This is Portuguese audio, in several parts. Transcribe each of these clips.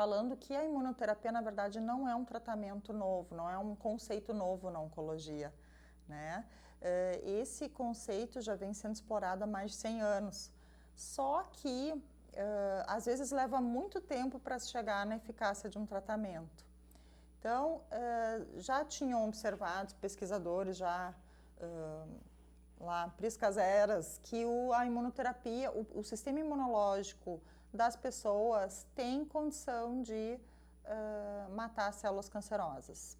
falando que a imunoterapia, na verdade, não é um tratamento novo, não é um conceito novo na oncologia, né? Esse conceito já vem sendo explorado há mais de 100 anos, só que às vezes leva muito tempo para chegar na eficácia de um tratamento. Então, já tinham observado pesquisadores já lá, priscas eras, que a imunoterapia, o sistema imunológico das pessoas tem condição de matar células cancerosas.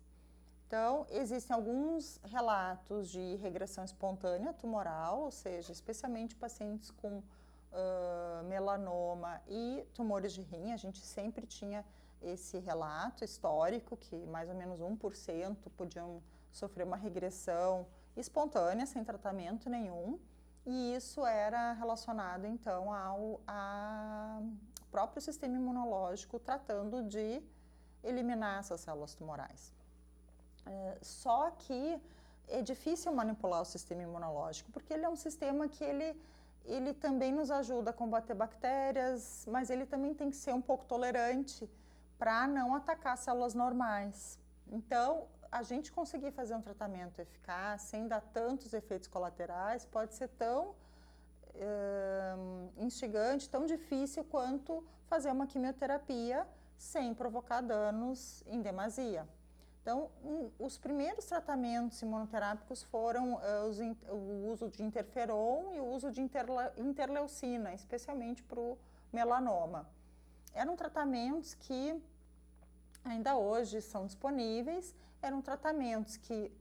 Então, existem alguns relatos de regressão espontânea tumoral, ou seja, especialmente pacientes com melanoma e tumores de rim. A gente sempre tinha esse relato histórico que mais ou menos 1% podiam sofrer uma regressão espontânea, sem tratamento nenhum, e isso era relacionado então ao próprio sistema imunológico tratando de eliminar essas células tumorais. Só que é difícil manipular o sistema imunológico, porque ele é um sistema que ele também nos ajuda a combater bactérias, mas ele também tem que ser um pouco tolerante para não atacar células normais. Então, a gente conseguir fazer um tratamento eficaz, sem dar tantos efeitos colaterais, pode ser tão instigante, tão difícil quanto fazer uma quimioterapia sem provocar danos em demasia. Então, os primeiros tratamentos imunoterápicos foram o uso de interferon e o uso de interleucina, especialmente para o melanoma. Eram tratamentos que ainda hoje são disponíveis, eram tratamentos que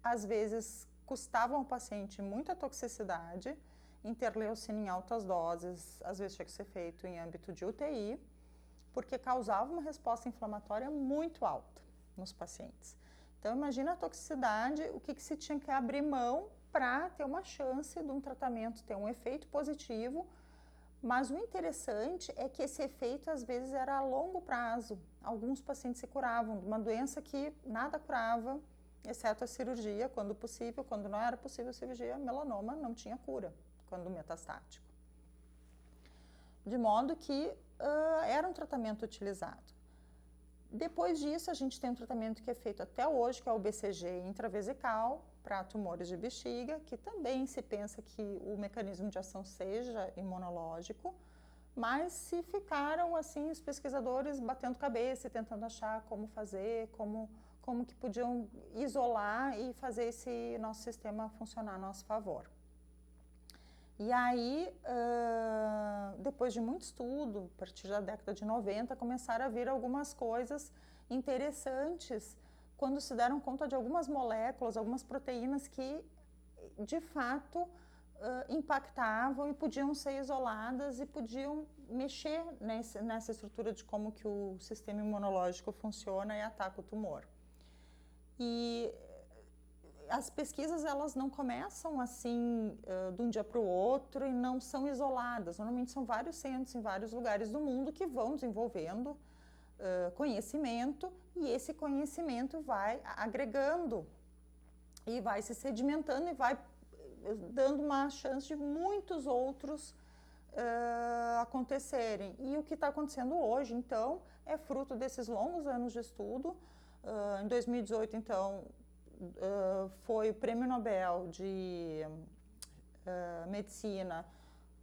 às vezes custavam ao paciente muita toxicidade, interleucina em altas doses, às vezes tinha que ser feito em âmbito de UTI, porque causava uma resposta inflamatória muito alta nos pacientes. Então, imagina a toxicidade, o que se tinha que abrir mão para ter uma chance de um tratamento ter um efeito positivo, mas o interessante é que esse efeito às vezes era a longo prazo. Alguns pacientes se curavam de uma doença que nada curava, exceto a cirurgia, quando possível. Quando não era possível a cirurgia, melanoma não tinha cura, quando metastático. De modo que era um tratamento utilizado. Depois disso, a gente tem um tratamento que é feito até hoje, que é o BCG intravesical, para tumores de bexiga, que também se pensa que o mecanismo de ação seja imunológico, mas se ficaram, assim, os pesquisadores batendo cabeça e tentando achar como fazer, como que podiam isolar e fazer esse nosso sistema funcionar a nosso favor. E aí, depois de muito estudo, a partir da década de 90, começaram a vir algumas coisas interessantes quando se deram conta de algumas moléculas, algumas proteínas que, de fato, impactavam e podiam ser isoladas e podiam mexer nessa estrutura de como que o sistema imunológico funciona e ataca o tumor. E as pesquisas, elas não começam assim de um dia para o outro e não são isoladas. Normalmente são vários centros em vários lugares do mundo que vão desenvolvendo conhecimento, e esse conhecimento vai agregando e vai se sedimentando e vai dando uma chance de muitos outros acontecerem. E o que está acontecendo hoje, então, é fruto desses longos anos de estudo. Em 2018, então, foi o Prêmio Nobel de Medicina,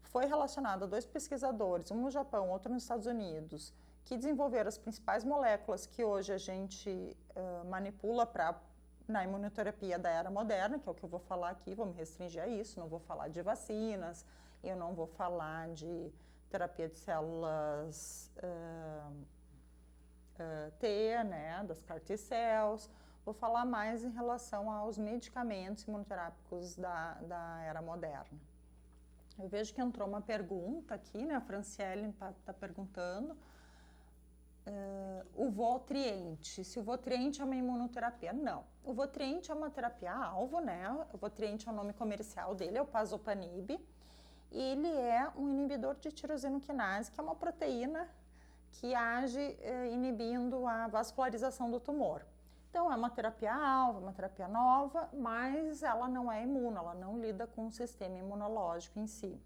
foi relacionado a 2 pesquisadores, um no Japão, outro nos Estados Unidos, que desenvolveram as principais moléculas que hoje a gente manipula na imunoterapia da era moderna, que é o que eu vou falar aqui, vou me restringir a isso, não vou falar de vacinas, eu não vou falar de terapia de células T, né, das CAR T-cells. Vou falar mais em relação aos medicamentos imunoterápicos da era moderna. Eu vejo que entrou uma pergunta aqui, né? A Franciele está perguntando. O Votriente, se o Votriente é uma imunoterapia. Não. O Votriente é uma terapia-alvo, né? O Votriente é o nome comercial dele, é o Pazopanib. Ele é um inibidor de tirosinoquinase, que é uma proteína que age inibindo a vascularização do tumor. Então, é uma terapia-alvo, uma terapia nova, mas ela não é imuna, ela não lida com o sistema imunológico em si.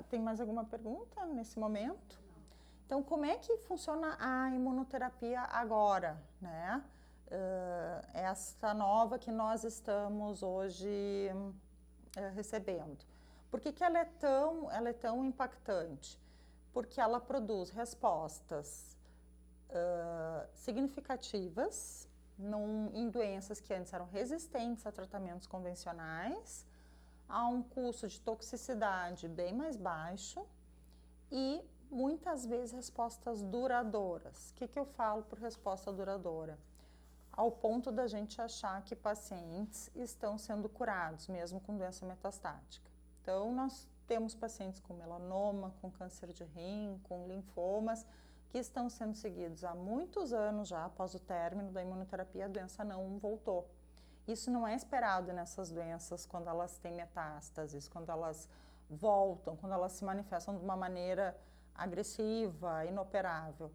Tem mais alguma pergunta nesse momento? Então, como é que funciona a imunoterapia agora, né? Essa nova que nós estamos hoje recebendo. Por que ela é tão impactante? Porque ela produz respostas significativas em doenças que antes eram resistentes a tratamentos convencionais, a um custo de toxicidade bem mais baixo e muitas vezes respostas duradouras. O que eu falo por resposta duradoura? Ao ponto da gente achar que pacientes estão sendo curados, mesmo com doença metastática. Então, nós temos pacientes com melanoma, com câncer de rim, com linfomas, que estão sendo seguidos há muitos anos já, após o término da imunoterapia, a doença não voltou. Isso não é esperado nessas doenças quando elas têm metástases, quando elas voltam, quando elas se manifestam de uma maneira agressiva, inoperável.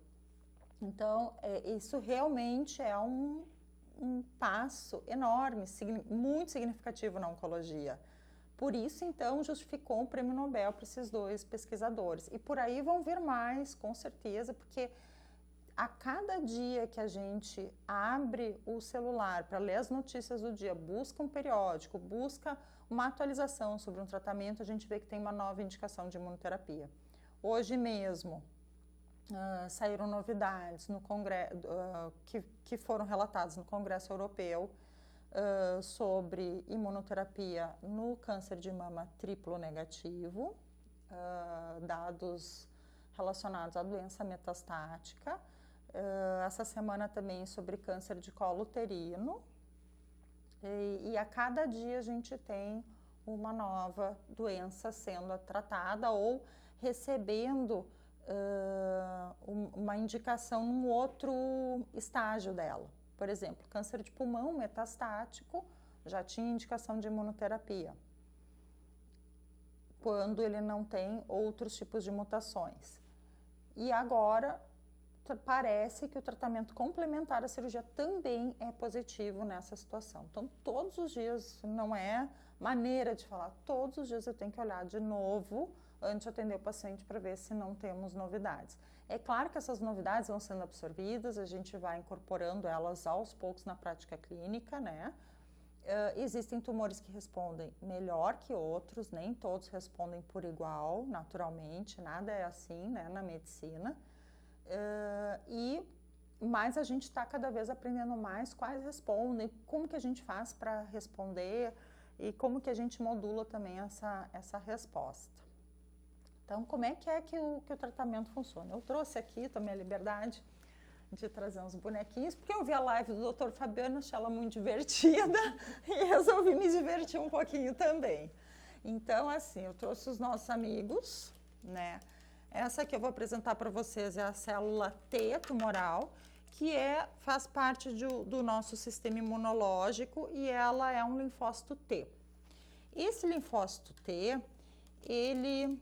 Então, isso realmente é um passo enorme, muito significativo na oncologia. Por isso, então, justificou um prêmio Nobel para esses dois pesquisadores. E por aí vão vir mais, com certeza, porque a cada dia que a gente abre o celular para ler as notícias do dia, busca um periódico, busca uma atualização sobre um tratamento, a gente vê que tem uma nova indicação de imunoterapia. Hoje mesmo, saíram novidades no que foram relatadas no Congresso Europeu sobre imunoterapia no câncer de mama triplo negativo, dados relacionados à doença metastática. Essa semana também sobre câncer de colo uterino. E a cada dia a gente tem uma nova doença sendo tratada ou recebendo uma indicação num outro estágio dela. Por exemplo, câncer de pulmão metastático já tinha indicação de imunoterapia, quando ele não tem outros tipos de mutações. E agora parece que o tratamento complementar à cirurgia também é positivo nessa situação. Então, todos os dias, não é maneira de falar, todos os dias eu tenho que olhar de novo antes de atender o paciente para ver se não temos novidades. É claro que essas novidades vão sendo absorvidas, a gente vai incorporando elas aos poucos na prática clínica, né? Existem tumores que respondem melhor que outros, nem todos respondem por igual, naturalmente, nada é assim, né, na medicina. Mas a gente está cada vez aprendendo mais quais respondem, como que a gente faz para responder e como que a gente modula também essa resposta. Então, como é que o tratamento funciona? Eu trouxe aqui, tomei a liberdade de trazer uns bonequinhos, porque eu vi a live do Dr. Fabiano, achei ela muito divertida e resolvi me divertir um pouquinho também. Então, assim, eu trouxe os nossos amigos, né? Essa que eu vou apresentar para vocês é a célula T tumoral, que faz parte do nosso sistema imunológico e ela é um linfócito T. Esse linfócito T, ele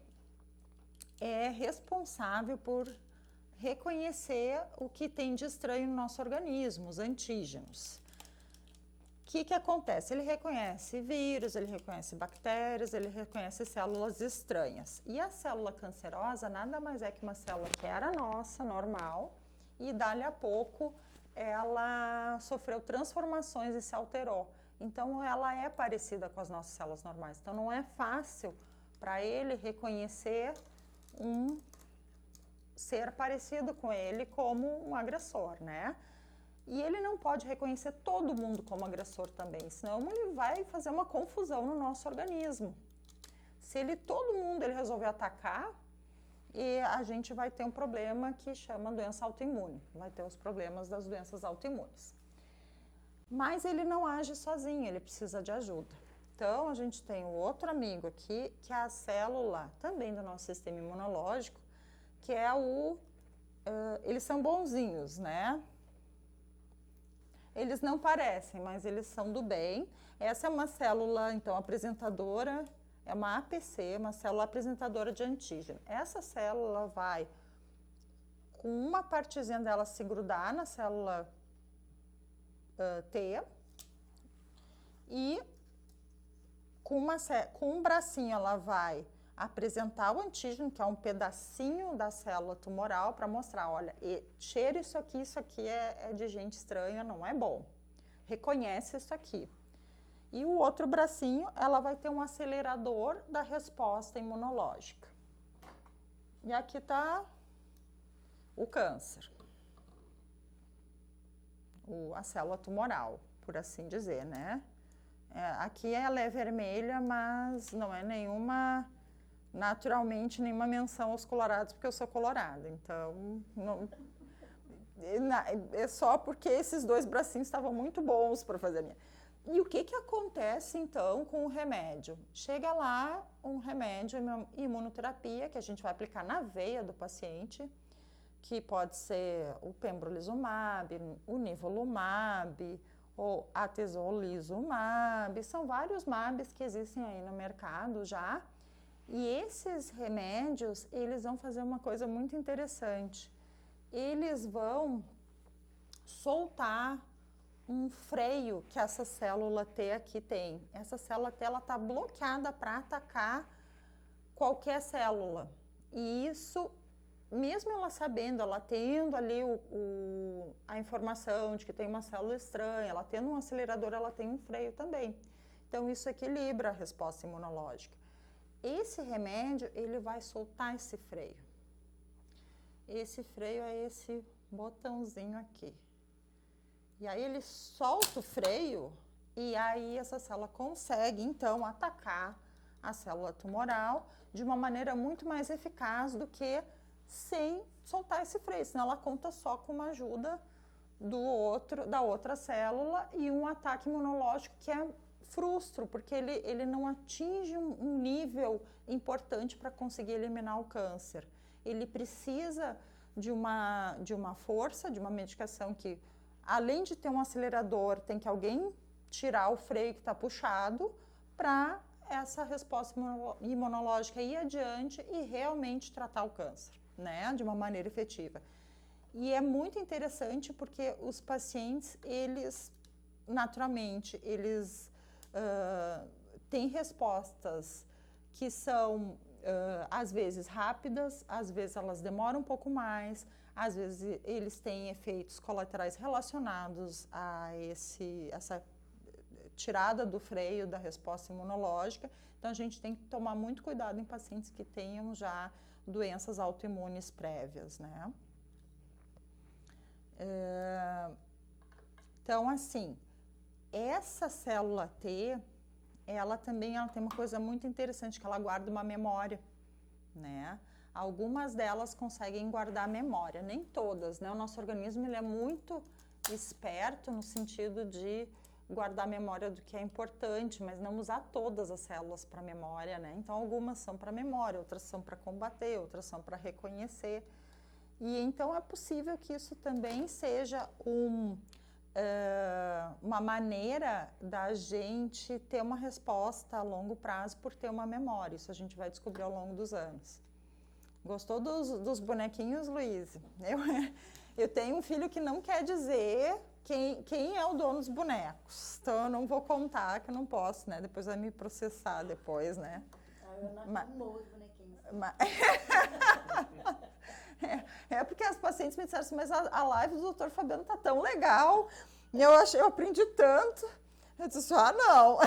é responsável por reconhecer o que tem de estranho no nosso organismo, os antígenos. O que acontece? Ele reconhece vírus, ele reconhece bactérias, ele reconhece células estranhas. E a célula cancerosa nada mais é que uma célula que era nossa, normal, e dali a pouco ela sofreu transformações e se alterou. Então, ela é parecida com as nossas células normais. Então, não é fácil para ele reconhecer um ser parecido com ele como um agressor, né? E ele não pode reconhecer todo mundo como agressor também, senão ele vai fazer uma confusão no nosso organismo. Se todo mundo ele resolver atacar, e a gente vai ter um problema que chama doença autoimune, vai ter os problemas das doenças autoimunes. Mas ele não age sozinho, ele precisa de ajuda. Então, a gente tem o outro amigo aqui, que é a célula também do nosso sistema imunológico, que é eles são bonzinhos, né? Eles não parecem, mas eles são do bem. Essa é uma célula, então, apresentadora, é uma APC, uma célula apresentadora de antígeno. Essa célula vai, com uma partezinha dela se grudar na célula T, e com um bracinho ela vai apresentar o antígeno, que é um pedacinho da célula tumoral, para mostrar, olha, cheira isso aqui é de gente estranha, não é bom. Reconhece isso aqui. E o outro bracinho, ela vai ter um acelerador da resposta imunológica. E aqui está o câncer. A célula tumoral, por assim dizer, né? Aqui ela é vermelha, mas não é naturalmente nenhuma menção aos colorados, porque eu sou colorada. Então, é só porque esses dois bracinhos estavam muito bons para fazer a minha. E o que acontece, então, com o remédio? Chega lá um remédio, imunoterapia, que a gente vai aplicar na veia do paciente, que pode ser o pembrolizumab, o nivolumab, ou atezolizumab, são vários mabs que existem aí no mercado já. E esses remédios, eles vão fazer uma coisa muito interessante. Eles vão soltar um freio que essa célula T aqui tem. Essa célula T, ela está bloqueada para atacar qualquer célula. E isso, mesmo ela sabendo, ela tendo ali a informação de que tem uma célula estranha, ela tendo um acelerador, ela tem um freio também. Então, isso equilibra a resposta imunológica. Esse remédio, ele vai soltar esse freio. Esse freio é esse botãozinho aqui. E aí ele solta o freio e aí essa célula consegue, então, atacar a célula tumoral de uma maneira muito mais eficaz do que sem soltar esse freio, senão ela conta só com uma ajuda da outra célula e um ataque imunológico que é frustro, porque ele não atinge um nível importante para conseguir eliminar o câncer. Ele precisa de uma força, de uma medicação que, além de ter um acelerador, tem que alguém tirar o freio que está puxado para essa resposta imunológica ir adiante e realmente tratar o câncer, né, de uma maneira efetiva. E é muito interessante porque os pacientes, eles, naturalmente, eles têm respostas que são, às vezes, rápidas, às vezes elas demoram um pouco mais, às vezes eles têm efeitos colaterais relacionados a essa tirada do freio da resposta imunológica. Então, a gente tem que tomar muito cuidado em pacientes que tenham já doenças autoimunes prévias, né? Então, assim, essa célula T, ela tem uma coisa muito interessante, que ela guarda uma memória, né? Algumas delas conseguem guardar memória, nem todas, né? O nosso organismo, ele é muito esperto no sentido de guardar memória do que é importante, mas não usar todas as células para memória, né? Então, algumas são para memória, outras são para combater, outras são para reconhecer. E então é possível que isso também seja uma maneira da gente ter uma resposta a longo prazo por ter uma memória. Isso a gente vai descobrir ao longo dos anos. Gostou dos bonequinhos, Luiz? Eu tenho um filho que não quer dizer quem é o dono dos bonecos. Então, eu não vou contar, que eu não posso, né? Depois vai me processar depois, né? Eu não amo os bonequinhos. É porque as pacientes me disseram assim, mas a live do Dr. Fabiano tá tão legal, eu aprendi tanto. Eu disse, não.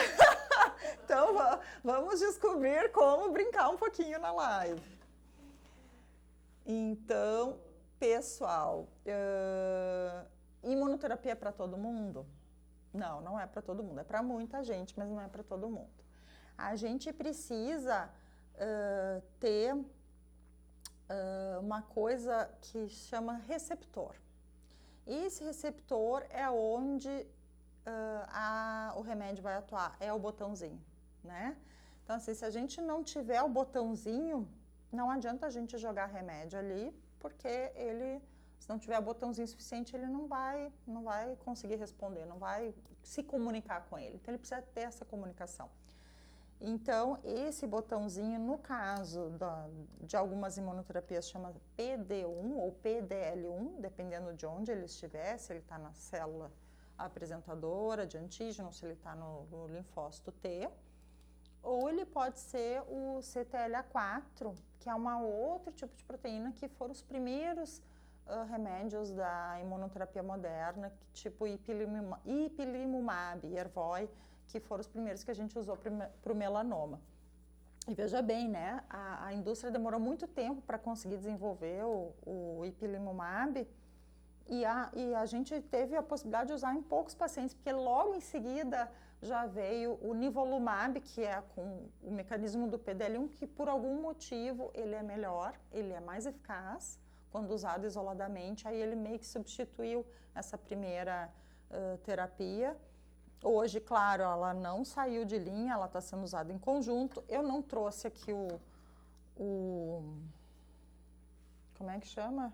Então, vamos descobrir como brincar um pouquinho na live. Então, pessoal, imunoterapia é para todo mundo? Não, não é para todo mundo. É para muita gente, mas não é para todo mundo. A gente precisa ter uma coisa que chama receptor. Esse receptor é onde o remédio vai atuar, é o botãozinho, né? Então, assim, se a gente não tiver o botãozinho, não adianta a gente jogar remédio ali, porque se não tiver botãozinho suficiente, ele não vai conseguir responder, não vai se comunicar com ele. Então, ele precisa ter essa comunicação. Então, esse botãozinho, no caso de algumas imunoterapias, chama PD1 ou PDL1, dependendo de onde ele estiver, se ele está na célula apresentadora de antígeno, se ele está no linfócito T. ou ele pode ser o CTLA4, que é uma outro tipo de proteína que foram os primeiros remédios da imunoterapia moderna, tipo ipilimumab e Yervoy, que foram os primeiros que a gente usou para o melanoma. E veja bem, né, a indústria demorou muito tempo para conseguir desenvolver o ipilimumab e a gente teve a possibilidade de usar em poucos pacientes, porque logo em seguida já veio o nivolumab, que é com o mecanismo do PDL1, que por algum motivo ele é melhor, ele é mais eficaz quando usado isoladamente, aí ele meio que substituiu essa primeira terapia. Hoje, claro, ela não saiu de linha, ela está sendo usada em conjunto. Eu não trouxe aqui como é que chama?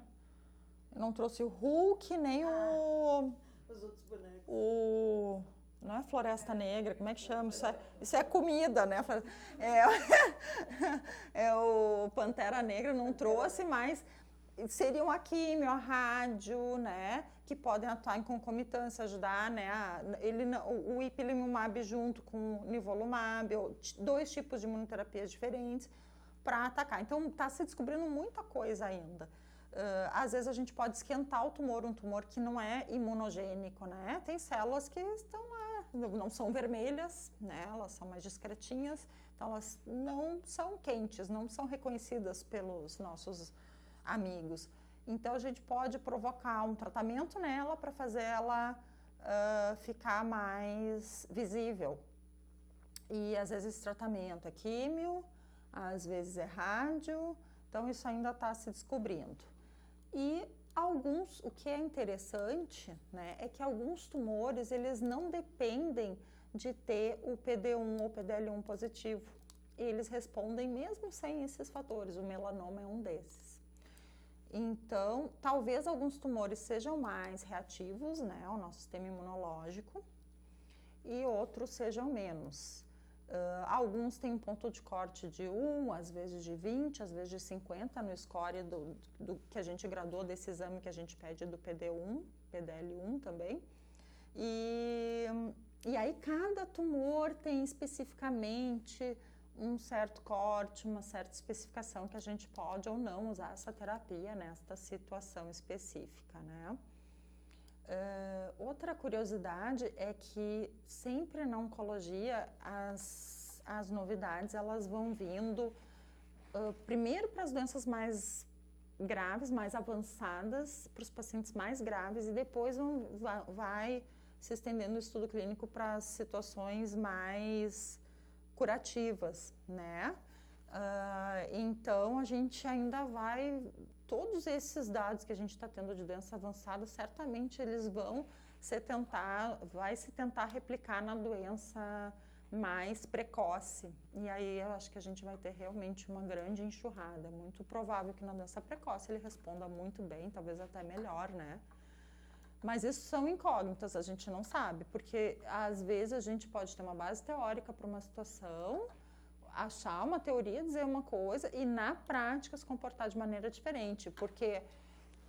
Eu não trouxe o Hulk, nem os outros bonecos. Não é Floresta Negra, como é que chama? Isso é comida, né? É o Pantera Negra, não trouxe, mas seriam a químio, a rádio, né? Que podem atuar em concomitância, ajudar, né? O ipilimumab junto com o nivolumab, dois tipos de imunoterapias diferentes para atacar. Então, está se descobrindo muita coisa ainda. Às vezes a gente pode esquentar o tumor, um tumor que não é imunogênico, né? Tem células que estão lá, não são vermelhas, né? Elas são mais discretinhas, então elas não são quentes, não são reconhecidas pelos nossos amigos. Então a gente pode provocar um tratamento nela para fazer ela ficar mais visível. E às vezes esse tratamento é químio, às vezes é rádio, então isso ainda está se descobrindo. E o que é interessante, né, é que alguns tumores, eles não dependem de ter o PD1 ou PDL1 positivo. Eles respondem mesmo sem esses fatores, o melanoma é um desses. Então, talvez alguns tumores sejam mais reativos, né, ao nosso sistema imunológico, e outros sejam menos. Alguns têm um ponto de corte de 1, às vezes de 20, às vezes de 50 no score do que a gente graduou desse exame que a gente pede do PD1, PDL1 também. E aí cada tumor tem especificamente um certo corte, uma certa especificação que a gente pode ou não usar essa terapia nesta situação específica, né? Outra curiosidade é que sempre na oncologia as novidades elas vão vindo primeiro para as doenças mais graves, mais avançadas, para os pacientes mais graves e depois vai se estendendo o estudo clínico para as situações mais curativas, né? Então a gente ainda vai... Todos esses dados que a gente está tendo de doença avançada, certamente eles vai se tentar replicar na doença mais precoce. E aí eu acho que a gente vai ter realmente uma grande enxurrada. É muito provável que na doença precoce ele responda muito bem, talvez até melhor, né? Mas isso são incógnitas, a gente não sabe, porque às vezes a gente pode ter uma base teórica para uma situação, achar uma teoria, dizer uma coisa e na prática se comportar de maneira diferente, porque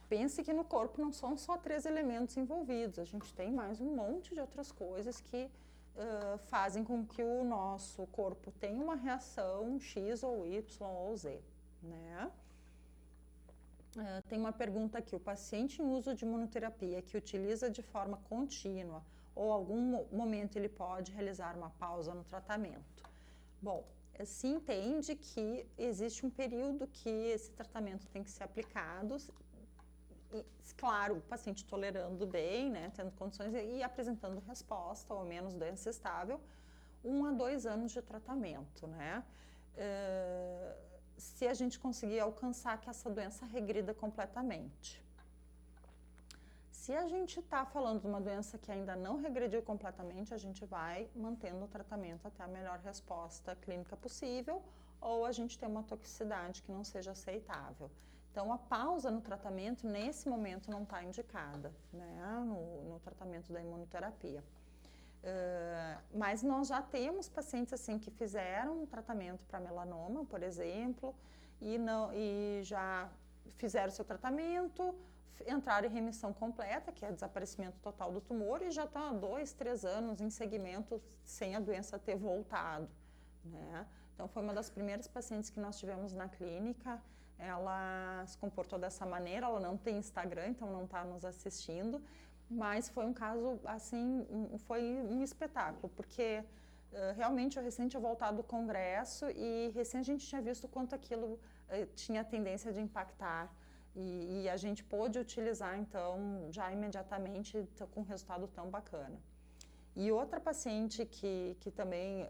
pense que no corpo não são só 3 elementos envolvidos, a gente tem mais um monte de outras coisas que fazem com que o nosso corpo tenha uma reação X ou Y ou Z, né? Tem uma pergunta aqui, o paciente em uso de imunoterapia que utiliza de forma contínua ou algum momento ele pode realizar uma pausa no tratamento? Bom, se entende que existe um período que esse tratamento tem que ser aplicado, e, claro, o paciente tolerando bem, né, tendo condições e apresentando resposta, ou menos doença estável, 1 a 2 anos de tratamento, né? Se a gente conseguir alcançar que essa doença regrida completamente. Se a gente está falando de uma doença que ainda não regrediu completamente, a gente vai mantendo o tratamento até a melhor resposta clínica possível, ou a gente tem uma toxicidade que não seja aceitável. Então, a pausa no tratamento, nesse momento, não está indicada, né, no tratamento da imunoterapia. Mas nós já temos pacientes assim que fizeram um tratamento para melanoma, por exemplo, e já fizeram seu tratamento, entraram em remissão completa, que é desaparecimento total do tumor, e já estão há 2, 3 anos em segmento sem a doença ter voltado, né? Então, foi uma das primeiras pacientes que nós tivemos na clínica. Ela se comportou dessa maneira, ela não tem Instagram, então não está nos assistindo, mas foi um caso, assim, foi um espetáculo, porque realmente eu recém tinha voltado do congresso e recém a gente tinha visto quanto aquilo tinha tendência de impactar e a gente pôde utilizar, então, já imediatamente com um resultado tão bacana. E outra paciente que também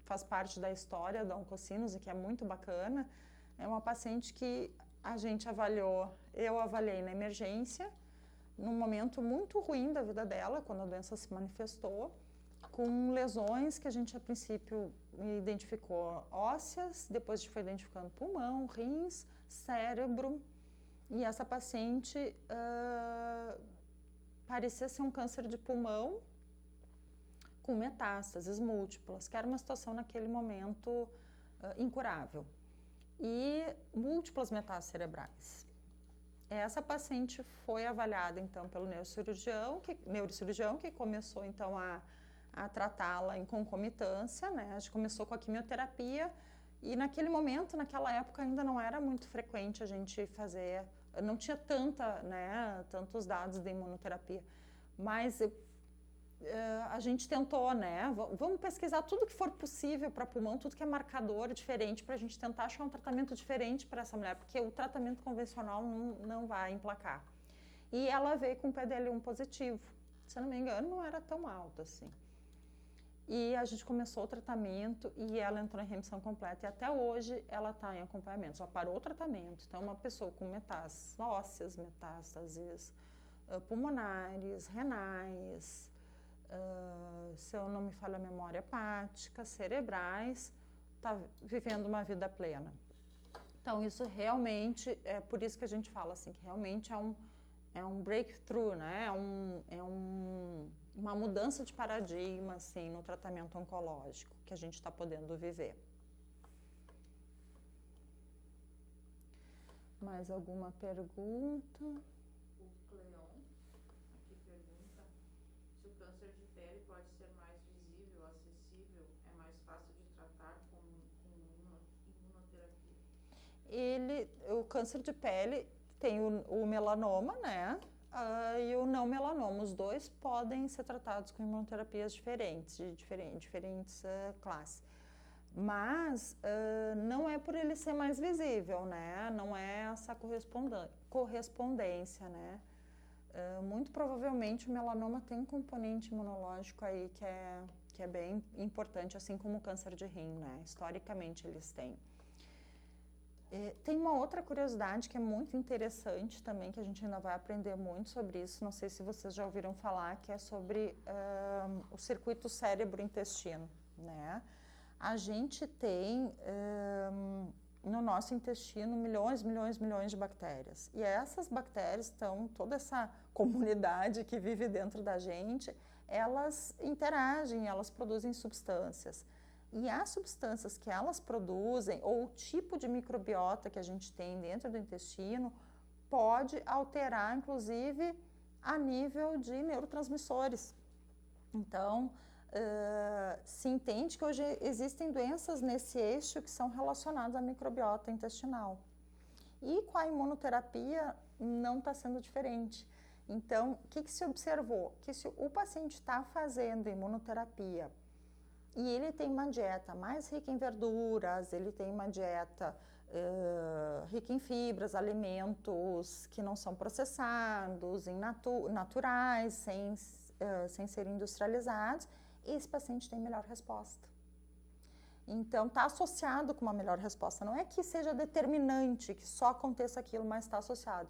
faz parte da história da oncosinus e que é muito bacana, é uma paciente que a gente avaliou, eu avaliei na emergência, num momento muito ruim da vida dela, quando a doença se manifestou, com lesões que a gente a princípio identificou ósseas, depois foi identificando pulmão, rins, cérebro, e essa paciente parecia ser um câncer de pulmão com metástases múltiplas, que era uma situação naquele momento incurável. E múltiplas metástases cerebrais. Essa paciente foi avaliada, então, pelo neurocirurgião, que começou, então, a tratá-la em concomitância, né? A gente começou com a quimioterapia e, naquele momento, naquela época, ainda não era muito frequente a gente fazer, não tinha tantos dados de imunoterapia, mas a gente tentou, né? Vamos pesquisar tudo que for possível para pulmão, tudo que é marcador diferente, para a gente tentar achar um tratamento diferente para essa mulher, porque o tratamento convencional não vai emplacar. E ela veio com PDL1 positivo, se eu não me engano, não era tão alto assim. E a gente começou o tratamento e ela entrou em remissão completa. E até hoje ela está em acompanhamento, só parou o tratamento. Então, uma pessoa com metástases ósseas, metástases pulmonares, renais, se eu não me falha a memória, hepática, cerebrais, está vivendo uma vida plena. Então, isso realmente, é por isso que a gente fala assim, que realmente é um breakthrough, né? Uma mudança de paradigma, assim, no tratamento oncológico que a gente está podendo viver. Mais alguma pergunta? O Cleon aqui pergunta se o câncer de pele pode ser mais visível, acessível, é mais fácil de tratar com imunoterapia. O câncer de pele tem o melanoma, né? E o não melanoma. Os dois podem ser tratados com imunoterapias diferentes, de diferentes classes. Mas não é por ele ser mais visível, né? Não é essa correspondência, né? Muito provavelmente o melanoma tem um componente imunológico aí que é bem importante, assim como o câncer de rim, né? Historicamente eles têm. Tem uma outra curiosidade que é muito interessante também, que a gente ainda vai aprender muito sobre isso, não sei se vocês já ouviram falar, que é sobre o circuito cérebro-intestino, né? A gente tem no nosso intestino milhões de bactérias. E essas bactérias toda essa comunidade que vive dentro da gente, elas interagem, elas produzem substâncias. E as substâncias que elas produzem, ou o tipo de microbiota que a gente tem dentro do intestino, pode alterar, inclusive, a nível de neurotransmissores. Então, se entende que hoje existem doenças nesse eixo que são relacionadas à microbiota intestinal. E com a imunoterapia não está sendo diferente. Então, o que se observou? Que se o paciente está fazendo imunoterapia e ele tem uma dieta mais rica em verduras, ele tem uma dieta rica em fibras, alimentos que não são processados, naturais, sem serem industrializados, esse paciente tem melhor resposta. Então, está associado com uma melhor resposta. Não é que seja determinante, que só aconteça aquilo, mas está associado.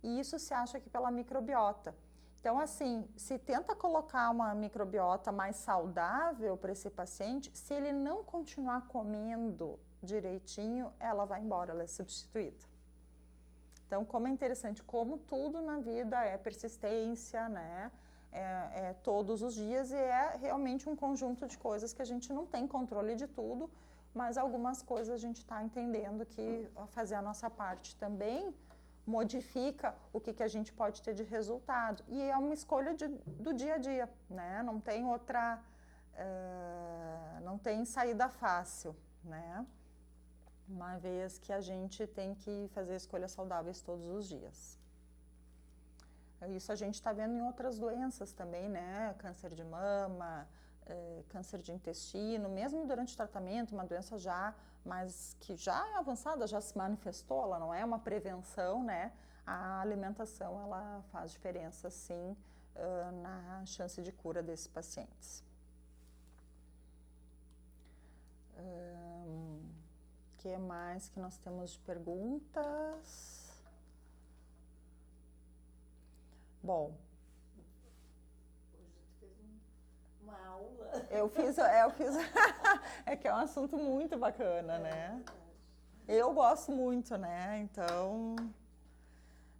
E isso se acha que pela microbiota. Então, assim, se tenta colocar uma microbiota mais saudável para esse paciente, se ele não continuar comendo direitinho, ela vai embora, ela é substituída. Então, como é interessante, como tudo na vida é persistência, né? É todos os dias e é realmente um conjunto de coisas que a gente não tem controle de tudo, mas algumas coisas a gente está entendendo que fazer a nossa parte também modifica o que a gente pode ter de resultado. E é uma escolha do dia a dia, né? Não tem outra não tem saída fácil, né? Uma vez que a gente tem que fazer escolhas saudáveis todos os dias. Isso a gente está vendo em outras doenças também, né? Câncer de mama, câncer de intestino, mesmo durante o tratamento, uma doença que já é avançada, já se manifestou, ela não é uma prevenção, né? A alimentação, ela faz diferença, sim, na chance de cura desses pacientes. O que mais que nós temos de perguntas? Bom, Hoje tu fez uma aula. eu fiz é que é um assunto muito bacana, né? Eu gosto muito, né? Então,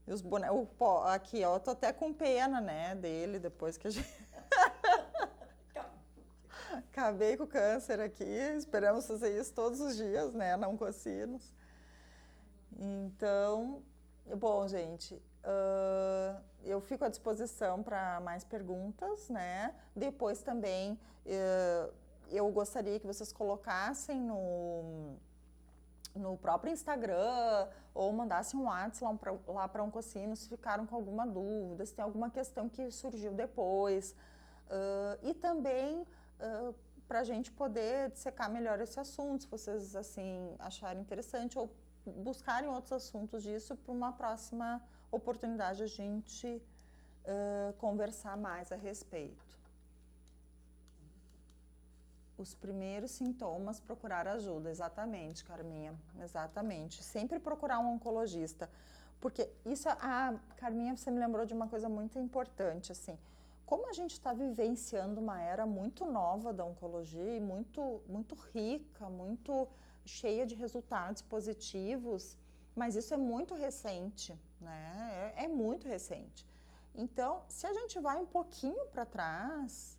os bonecos, aqui, ó, eu tô até com pena, né, dele, depois que a gente acabei com o câncer aqui, esperamos fazer isso todos os dias, né, não cossinos. Então, bom, gente, eu fico à disposição para mais perguntas, né? Depois também eu gostaria que vocês colocassem no próprio Instagram ou mandassem um WhatsApp lá para Oncocinos se ficaram com alguma dúvida, se tem alguma questão que surgiu depois. E também para a gente poder dissecar melhor esse assunto, se vocês assim acharem interessante ou buscarem outros assuntos disso para uma próxima oportunidade a gente conversar mais a respeito. Os primeiros sintomas, procurar ajuda, exatamente, Carminha, exatamente. Sempre procurar um oncologista, porque isso, Carminha, você me lembrou de uma coisa muito importante, assim, como a gente está vivenciando uma era muito nova da oncologia e muito, muito rica, muito cheia de resultados positivos, mas isso é muito recente, né? É muito recente. Então, se a gente vai um pouquinho para trás,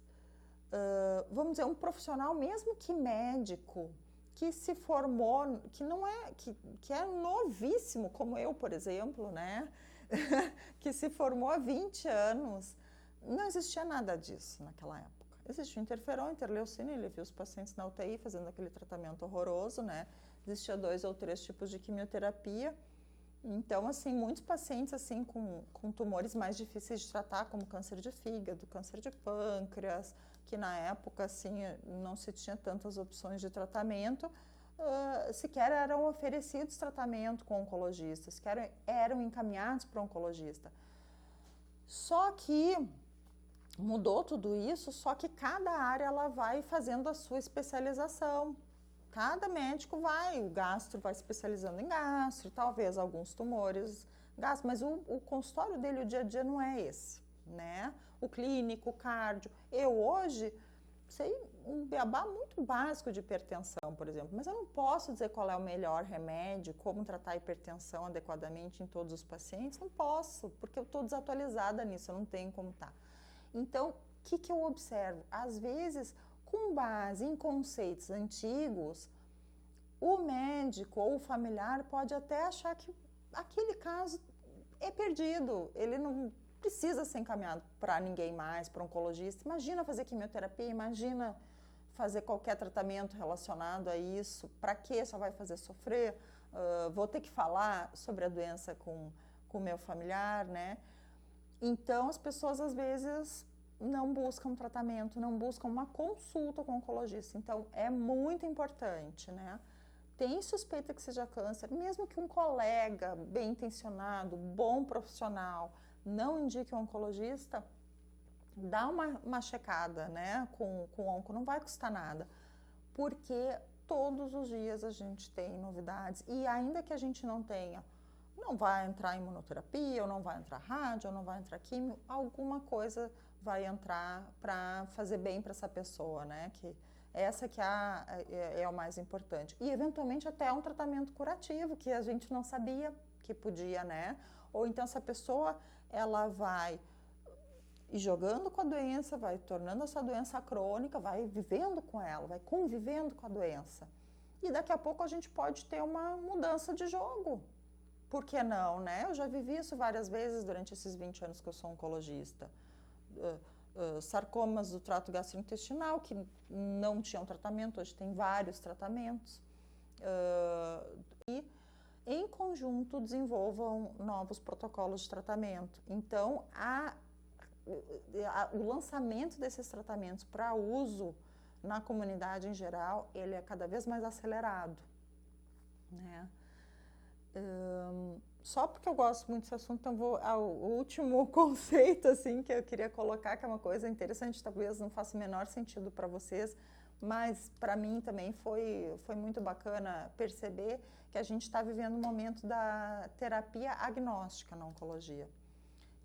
vamos dizer, um profissional, mesmo que médico, que se formou, que não é, que é novíssimo, como eu, por exemplo, né? Que se formou há 20 anos, não existia nada disso naquela época. Existia interferon, interleucina, ele viu os pacientes na UTI fazendo aquele tratamento horroroso, né? Existia 2 ou 3 tipos de quimioterapia. Então, assim, muitos pacientes, assim, com tumores mais difíceis de tratar, como câncer de fígado, câncer de pâncreas, que na época, assim, não se tinha tantas opções de tratamento, sequer eram oferecidos tratamento com oncologistas, sequer eram encaminhados para o oncologista. Só que mudou tudo isso, só que cada área ela vai fazendo a sua especialização. Cada médico o gastro vai especializando em gastro, talvez alguns tumores, gastro, mas o consultório dele, o dia a dia não é esse, né? O clínico, o cardio. Eu hoje sei um beabá muito básico de hipertensão, por exemplo, mas eu não posso dizer qual é o melhor remédio, como tratar a hipertensão adequadamente em todos os pacientes, não posso, porque eu estou desatualizada nisso, eu não tenho como estar. Então, o que eu observo? Às vezes, com base em conceitos antigos, o médico ou o familiar pode até achar que aquele caso é perdido, ele não precisa ser encaminhado para ninguém mais, para um oncologista. Imagina fazer quimioterapia, imagina fazer qualquer tratamento relacionado a isso, para quê? Só vai fazer sofrer? Vou ter que falar sobre a doença com o meu familiar, né? Então, as pessoas, às vezes, não buscam tratamento, não buscam uma consulta com o oncologista. Então, é muito importante, né? Tem suspeita que seja câncer, mesmo que um colega bem intencionado, bom profissional, não indique um oncologista, dá uma checada, né? Com o onco, não vai custar nada. Porque todos os dias a gente tem novidades e ainda que a gente não tenha, não vai entrar imunoterapia, ou não vai entrar rádio, ou não vai entrar químio, alguma coisa vai entrar para fazer bem para essa pessoa, né? Que essa que é o mais importante. E, eventualmente, até um tratamento curativo, que a gente não sabia que podia, né? Ou então, essa pessoa, ela vai jogando com a doença, vai tornando essa doença crônica, vai vivendo com ela, vai convivendo com a doença. E daqui a pouco a gente pode ter uma mudança de jogo. Por que não, né? Eu já vivi isso várias vezes durante esses 20 anos que eu sou oncologista. sarcomas do trato gastrointestinal, que não tinham tratamento, hoje tem vários tratamentos. E, em conjunto, desenvolvam novos protocolos de tratamento. Então, o lançamento desses tratamentos para uso na comunidade em geral, ele é cada vez mais acelerado, né? Só porque eu gosto muito desse assunto, então vou ao último conceito assim, que eu queria colocar, que é uma coisa interessante, talvez não faça o menor sentido para vocês, mas para mim também foi muito bacana perceber que a gente está vivendo um momento da terapia agnóstica na oncologia.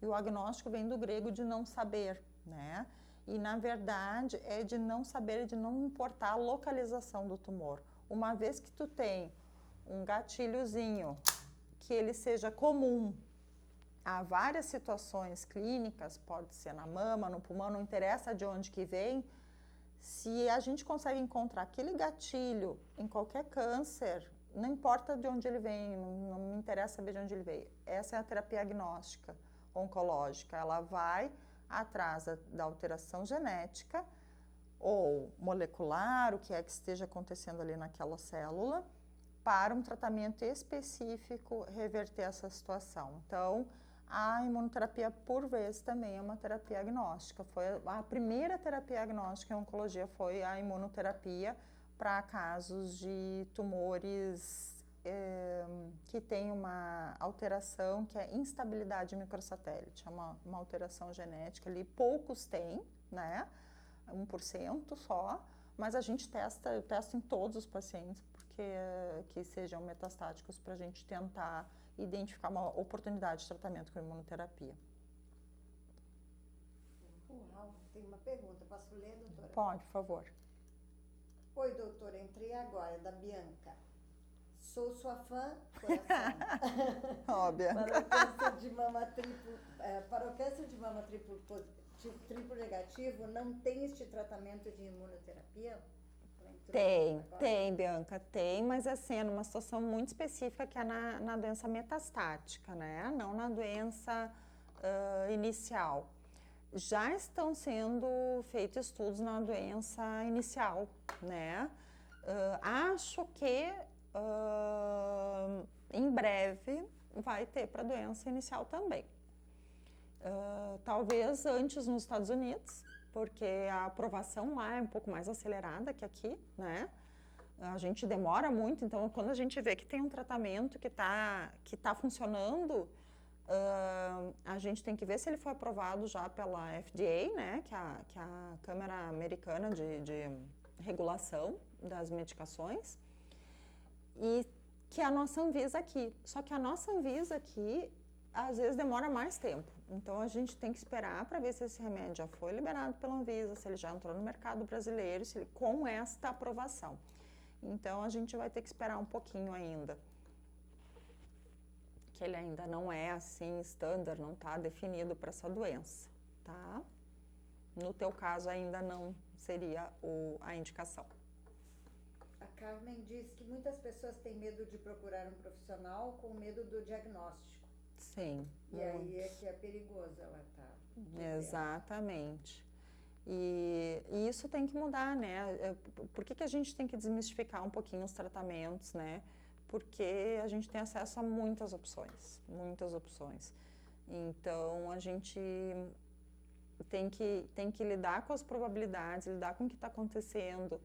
E o agnóstico vem do grego de não saber, né? E, na verdade, é de não saber, de não importar a localização do tumor. Uma vez que tu tem um gatilhozinho que ele seja comum a várias situações clínicas, pode ser na mama, no pulmão, não interessa de onde que vem, se a gente consegue encontrar aquele gatilho em qualquer câncer, não importa de onde ele vem, não me interessa saber de onde ele veio. Essa é a terapia agnóstica oncológica. Ela vai atrás da alteração genética ou molecular, o que é que esteja acontecendo ali naquela célula, para um tratamento específico reverter essa situação. Então, a imunoterapia, por vezes, também é uma terapia agnóstica. Foi a primeira terapia agnóstica em oncologia foi a imunoterapia para casos de tumores que tem uma alteração que é instabilidade microsatélite, é uma alteração genética ali, poucos têm, né, 1% só, mas a gente eu testo em todos os pacientes, que sejam metastáticos, para a gente tentar identificar uma oportunidade de tratamento com imunoterapia. Uau, tem uma pergunta, posso ler, doutora? Pode, por favor. Oi, doutora, entrei agora, da Bianca. Sou sua fã, coração. Óbvio. Para o câncer de mama triplo negativo, não tem este tratamento de imunoterapia? Tem, Bianca, tem, mas assim, é numa situação muito específica, que é na doença metastática, né? Não na doença inicial. Já estão sendo feitos estudos na doença inicial, né? Acho que em breve vai ter para a doença inicial também. Talvez antes nos Estados Unidos, porque a aprovação lá é um pouco mais acelerada que aqui, né? A gente demora muito, então quando a gente vê que tem um tratamento que tá funcionando, a gente tem que ver se ele foi aprovado já pela FDA, né? Que é a Câmara Americana de Regulação das Medicações, e que é a nossa Anvisa aqui. Só que a nossa Anvisa aqui, às vezes, demora mais tempo. Então, a gente tem que esperar para ver se esse remédio já foi liberado pela Anvisa, se ele já entrou no mercado brasileiro, se ele, com esta aprovação. Então, a gente vai ter que esperar um pouquinho ainda. Que ele ainda não é, assim, standard, não está definido para essa doença, tá? No teu caso, ainda não seria a indicação. A Carmen diz que muitas pessoas têm medo de procurar um profissional com medo do diagnóstico. Sim. E aí é que é perigoso, ela tá dizendo. Exatamente. E isso tem que mudar, né? Por que a gente tem que desmistificar um pouquinho os tratamentos, né? Porque a gente tem acesso a muitas opções, muitas opções. Então, a gente tem que lidar com as probabilidades, lidar com o que está acontecendo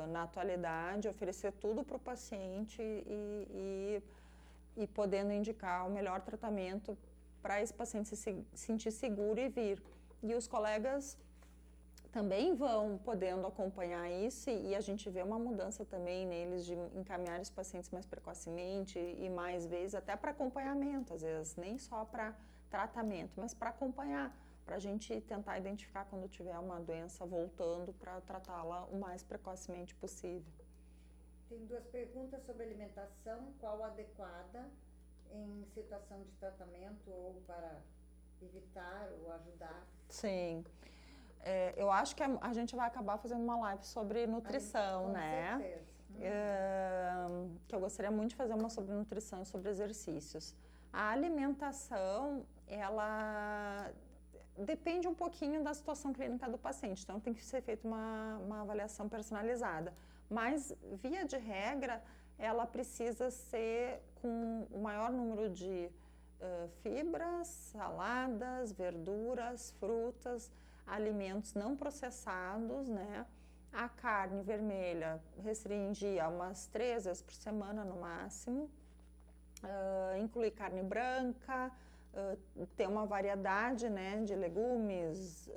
na atualidade, oferecer tudo para o paciente e podendo indicar o melhor tratamento para esse paciente se sentir seguro e vir. E os colegas também vão podendo acompanhar isso e a gente vê uma mudança também neles de encaminhar os pacientes mais precocemente e mais vezes até para acompanhamento, às vezes nem só para tratamento, mas para acompanhar, para a gente tentar identificar quando tiver uma doença voltando para tratá-la o mais precocemente possível. Tem duas perguntas sobre alimentação, qual adequada em situação de tratamento ou para evitar ou ajudar? Sim. Eu acho que a gente vai acabar fazendo uma live sobre nutrição, com né? Certeza. Que eu gostaria muito de fazer uma sobre nutrição e sobre exercícios. A alimentação, ela depende um pouquinho da situação clínica do paciente, então tem que ser feita uma avaliação personalizada. Mas, via de regra, ela precisa ser com o maior número de fibras, saladas, verduras, frutas, alimentos não processados, né? A carne vermelha restringir a umas 3 vezes por semana no máximo. Incluir carne branca, ter uma variedade, né, de legumes,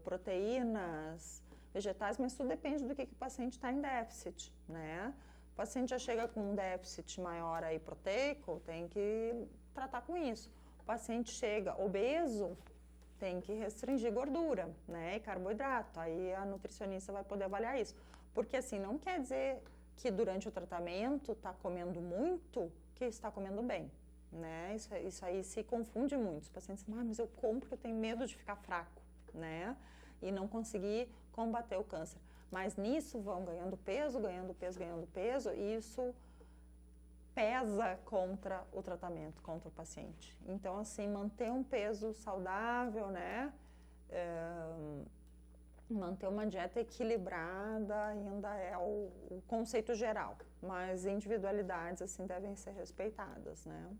proteínas, vegetais, mas tudo depende do que o paciente está em déficit, né? O paciente já chega com um déficit maior aí proteico, tem que tratar com isso. O paciente chega obeso, tem que restringir gordura, né, e carboidrato. Aí a nutricionista vai poder avaliar isso. Porque assim, não quer dizer que durante o tratamento está comendo muito, que está comendo bem, né? Isso aí se confunde muito. Os pacientes dizem, mas eu como porque eu tenho medo de ficar fraco, né? E não conseguir combater o câncer. Mas nisso vão ganhando peso, e isso pesa contra o tratamento, contra o paciente. Então, assim, manter um peso saudável, né? Manter uma dieta equilibrada ainda é o conceito geral, mas individualidades assim devem ser respeitadas, né?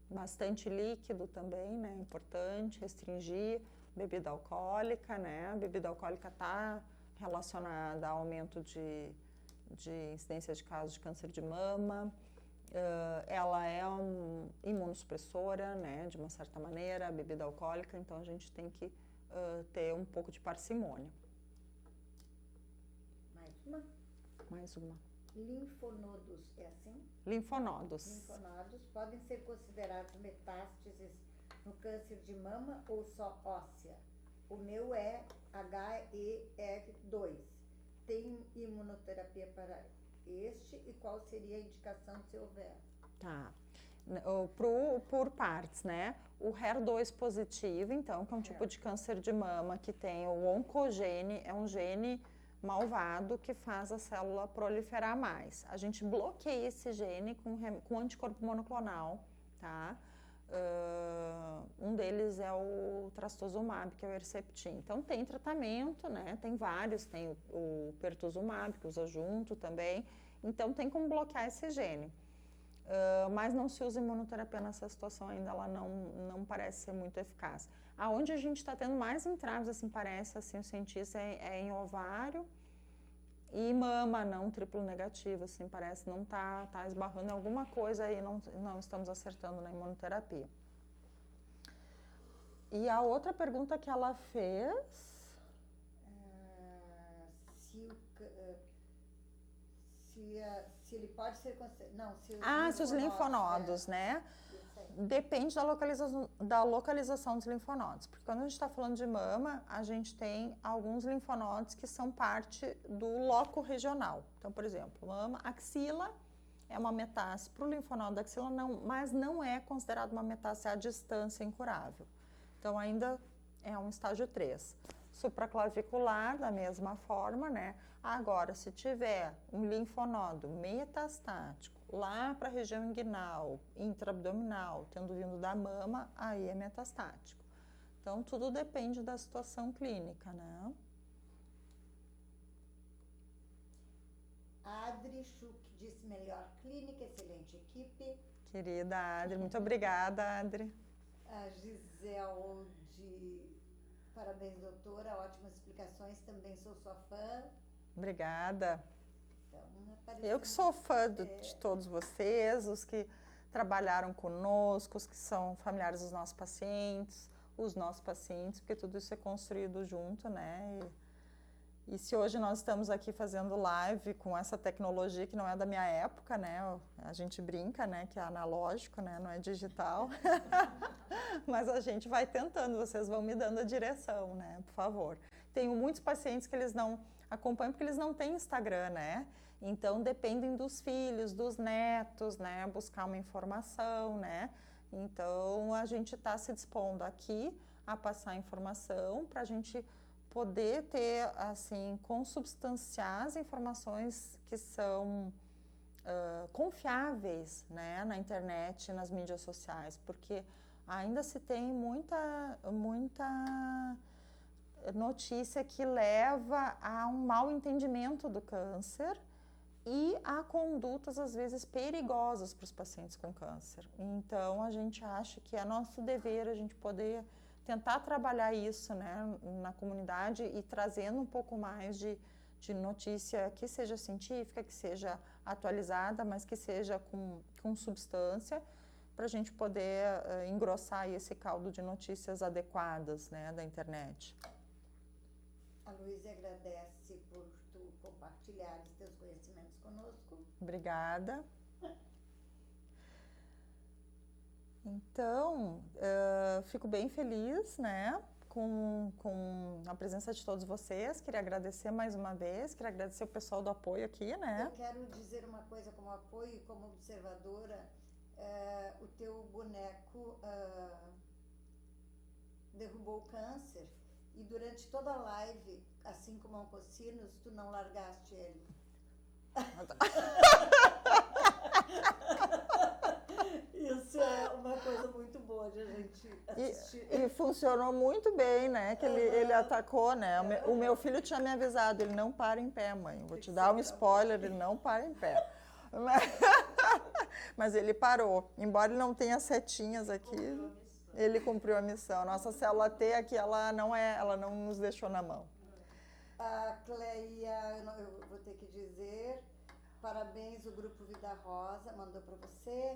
Bastante líquido também, né? Importante restringir bebida alcoólica, né? A bebida alcoólica está relacionada ao aumento de incidência de casos de câncer de mama. Ela é imunossupressora, né? De uma certa maneira, a bebida alcoólica, então a gente tem que ter um pouco de parcimônia. Mais uma. Linfonodos, é assim? Linfonodos. Linfonodos podem ser considerados metástases no câncer de mama ou só óssea? O meu é HER2. Tem imunoterapia para este e qual seria a indicação se houver? Tá. Por partes, né? O HER2 positivo, então, que é um tipo de câncer de mama que tem o oncogene, é um gene malvado que faz a célula proliferar mais. A gente bloqueia esse gene com anticorpo monoclonal, tá? Um deles é o trastuzumab, que é o Herceptin. Então, tem tratamento, né? Tem vários, tem o pertuzumab, que usa junto também. Então, tem como bloquear esse gene. Mas não se usa imunoterapia nessa situação ainda, ela não parece ser muito eficaz. Aonde a gente está tendo mais entraves, assim, parece, assim, o cientista, é em ovário e mama, não triplo negativo, assim, parece, não tá esbarrando em alguma coisa aí, não estamos acertando na imunoterapia. E a outra pergunta que ela fez... Se ele pode ser... Não, se os linfonodos, né? Depende da localização dos linfonodos. Porque quando a gente está falando de mama, a gente tem alguns linfonodos que são parte do loco regional. Então, por exemplo, mama, axila é uma metástase para o linfonodo da axila, mas não é considerado uma metástase à distância incurável. Então, ainda é um estágio 3. Supraclavicular, da mesma forma, né? Agora, se tiver um linfonodo metastático lá para a região inguinal, intraabdominal, tendo vindo da mama, aí é metastático. Então, tudo depende da situação clínica, né? Adri Schuch disse melhor clínica, excelente equipe. Querida Adri, muito obrigada, Adri. A Gisele parabéns, doutora, ótimas explicações, também sou sua fã. Obrigada. Então, eu que sou fã de todos vocês, os que trabalharam conosco, os que são familiares dos nossos pacientes, os nossos pacientes, porque tudo isso é construído junto, né? E se hoje nós estamos aqui fazendo live com essa tecnologia que não é da minha época, né? A gente brinca, né? Que é analógico, né? Não é digital. Mas a gente vai tentando, vocês vão me dando a direção, né? Por favor. Tenho muitos pacientes que eles não acompanham porque eles não têm Instagram, né? Então, dependem dos filhos, dos netos, né? Buscar uma informação, né? Então, a gente está se dispondo aqui a passar informação para a gente poder ter, assim, consubstanciar as informações que são confiáveis, né, na internet, nas mídias sociais, porque ainda se tem muita notícia que leva a um mau entendimento do câncer e a condutas, às vezes, perigosas para os pacientes com câncer. Então, a gente acha que é nosso dever a gente poder tentar trabalhar isso, né, na comunidade e trazendo um pouco mais de notícia que seja científica, que seja atualizada, mas que seja com substância, para a gente poder engrossar esse caldo de notícias adequadas, né, da internet. A Luísa agradece por tu compartilhar os teus conhecimentos conosco. Obrigada. Então, fico bem feliz, né, com a presença de todos vocês. Queria agradecer mais uma vez, queria agradecer o pessoal do apoio aqui, né. Eu quero dizer uma coisa como apoio e como observadora. O teu boneco derrubou o câncer e durante toda a live, assim como a Oncocinos, tu não largaste ele. Isso é uma coisa muito boa de a gente assistir. E funcionou muito bem, né? Que ele atacou, né? O meu filho tinha me avisado, ele não para em pé, mãe. Vou te dar um spoiler, ele não para em pé. Mas ele parou. Embora ele não tenha setinhas aqui, ele cumpriu a missão. Nossa célula T aqui, ela não nos deixou na mão. A Cleia, eu vou ter que dizer, parabéns, o Grupo Vida Rosa mandou para você.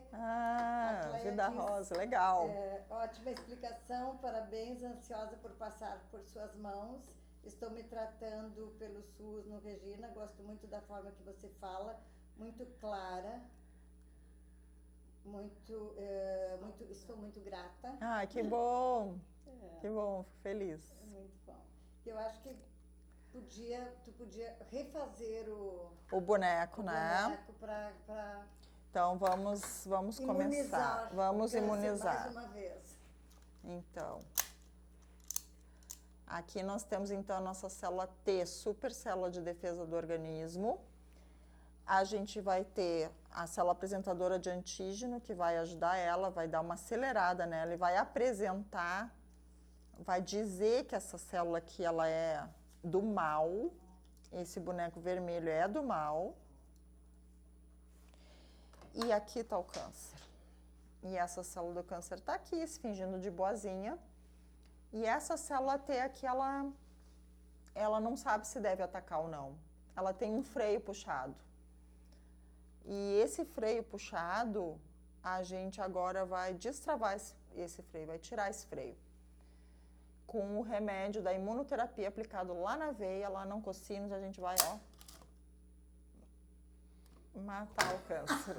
Vida Rosa, legal. Ótima explicação, parabéns, ansiosa por passar por suas mãos. Estou me tratando pelo SUS no Regina, gosto muito da forma que você fala, muito clara. Estou muito grata. Que bom. Que bom, fico feliz. Muito bom. Eu acho que tu podia refazer o boneco, né? Para então vamos começar. Vamos imunizar. Mais uma vez. Então, aqui nós temos então a nossa célula T, super célula de defesa do organismo. A gente vai ter a célula apresentadora de antígeno, que vai ajudar ela, vai dar uma acelerada nela e vai apresentar, vai dizer que essa célula aqui ela é do mal, esse boneco vermelho é do mal, e aqui está o câncer. E essa célula do câncer está aqui, se fingindo de boazinha, e essa célula T aqui, ela não sabe se deve atacar ou não. Ela tem um freio puxado. E esse freio puxado, a gente agora vai destravar esse freio, vai tirar esse freio. Com o remédio da imunoterapia aplicado lá na veia, lá na Oncocinos, a gente vai, matar o câncer.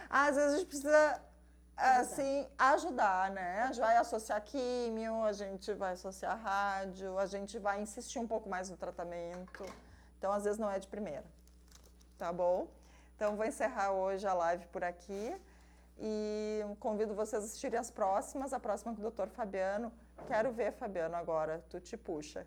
Às vezes a gente precisa, assim, ajudar, né? A gente vai associar químio, a gente vai associar rádio, a gente vai insistir um pouco mais no tratamento. Então, às vezes não é de primeira. Tá bom? Então, vou encerrar hoje a live por aqui. E convido vocês a assistirem as próximas. A próxima com o Dr. Fabiano. Quero ver, Fabiano, agora. Tu te puxa.